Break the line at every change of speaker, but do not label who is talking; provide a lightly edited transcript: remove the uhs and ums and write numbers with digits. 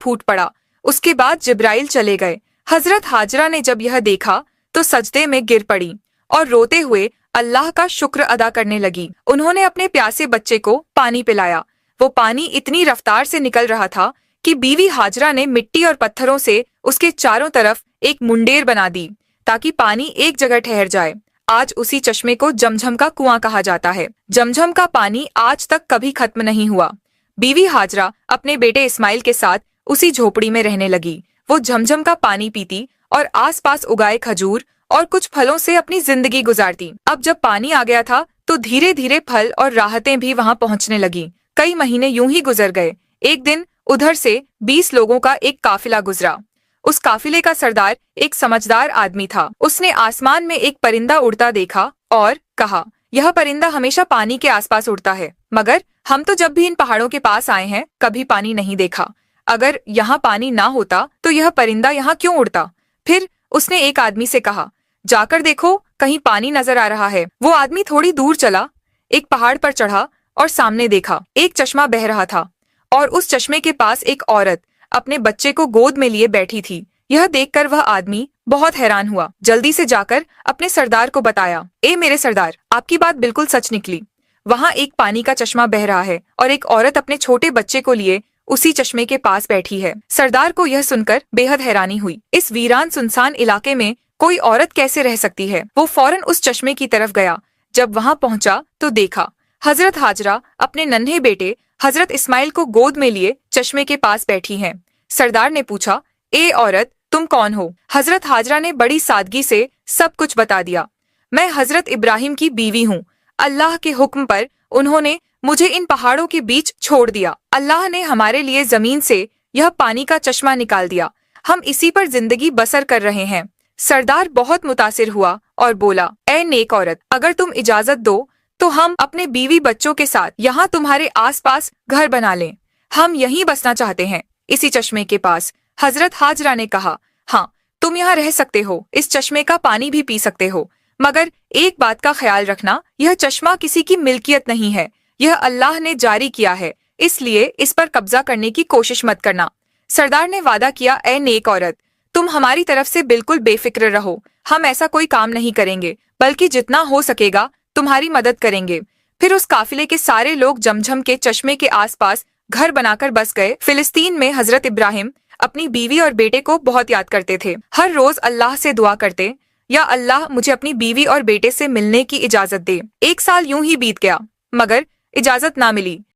फूट पड़ा। उसके बाद जिब्राइल चले गए। हजरत हाजरा ने जब यह देखा तो सजदे में गिर पड़ी और रोते हुए अल्लाह का शुक्र अदा करने लगी। उन्होंने अपने प्यासे बच्चे को पानी पिलाया। वो पानी इतनी रफ्तार से निकल रहा था कि बीवी हाजरा ने मिट्टी और पत्थरों से उसके चारों तरफ एक मुंडेर बना दी ताकि पानी एक जगह ठहर जाए। आज उसी चश्मे को जमझम का कुआं कहा जाता है। जमझम का पानी आज तक कभी खत्म नहीं हुआ। बीवी हाजरा अपने बेटे इस्माइल के साथ उसी झोपड़ी में रहने लगी। वो झमझम का पानी पीती और आसपास उगाए खजूर और कुछ फलों से अपनी जिंदगी गुजारती। अब जब पानी आ गया था तो धीरे धीरे फल और राहतें भी वहां पहुंचने लगी। कई महीने यूं ही गुजर गए। एक दिन उधर से 20 लोगों का एक काफिला गुजरा। उस काफिले का सरदार एक समझदार आदमी था। उसने आसमान में एक परिंदा उड़ता देखा और कहा, यह परिंदा हमेशा पानी के आसपास उड़ता है, मगर हम तो जब भी इन पहाड़ों के पास आए हैं कभी पानी नहीं देखा। अगर यहाँ पानी ना होता तो यह परिंदा यहाँ क्यों उड़ता? फिर उसने एक आदमी से कहा, जाकर देखो कहीं पानी नजर आ रहा है। वो आदमी थोड़ी दूर चला, एक पहाड़ पर चढ़ा और सामने देखा। एक चश्मा बह रहा था और उस चश्मे के पास एक औरत अपने बच्चे को गोद में लिए बैठी थी। यह देखकर वह आदमी बहुत हैरान हुआ। जल्दी से जाकर अपने सरदार को बताया, ए मेरे सरदार, आपकी बात बिल्कुल सच निकली। वहाँ एक पानी का चश्मा बह रहा है और एक औरत अपने छोटे बच्चे को लिए उसी चश्मे के पास बैठी है। सरदार को यह सुनकर बेहद हैरानी हुई। इस वीरान सुनसान इलाके में कोई औरत कैसे रह सकती है? वो फौरन उस चश्मे की तरफ गया। जब वहाँ पहुंचा तो देखा हजरत हाजरा अपने नन्हे बेटे हजरत इस्माइल को गोद में लिए चश्मे के पास बैठी हैं। सरदार ने पूछा, ए औरत, तुम कौन हो? हजरत हाजरा ने बड़ी सादगी से सब कुछ बता दिया। मैं हजरत इब्राहिम की बीवी हूँ। अल्लाह के हुक्म पर उन्होंने मुझे इन पहाड़ों के बीच छोड़ दिया। अल्लाह ने हमारे लिए जमीन से यह पानी का चश्मा निकाल दिया। हम इसी पर जिंदगी बसर कर रहे हैं। सरदार बहुत मुतासिर हुआ और बोला, ए नेक औरत, अगर तुम इजाजत दो तो हम अपने बीवी बच्चों के साथ यहाँ तुम्हारे आसपास घर बना लें। हम यहीं बसना चाहते हैं, इसी चश्मे के पास। हजरत हाजरा ने कहा, हाँ, तुम यहाँ रह सकते हो, इस चश्मे का पानी भी पी सकते हो, मगर एक बात का ख्याल रखना, यह चश्मा किसी की मिल्कियत नहीं है। यह अल्लाह ने जारी किया है, इसलिए इस पर कब्जा करने की कोशिश मत करना। सरदार ने वादा किया, ए नेक औरत, तुम हमारी तरफ से बिल्कुल बेफिक्र रहो। हम ऐसा कोई काम नहीं करेंगे, बल्कि जितना हो सकेगा तुम्हारी मदद करेंगे। फिर उस काफिले के सारे लोग जमझम के चश्मे के आसपास घर बनाकर बस गए। फिलिस्तीन में हजरत इब्राहिम अपनी बीवी और बेटे को बहुत याद करते थे। हर रोज अल्लाह से दुआ करते, या अल्लाह मुझे अपनी बीवी और बेटे से मिलने की इजाजत दे। 1 साल यूं ही बीत गया, मगर इजाजत ना मिली।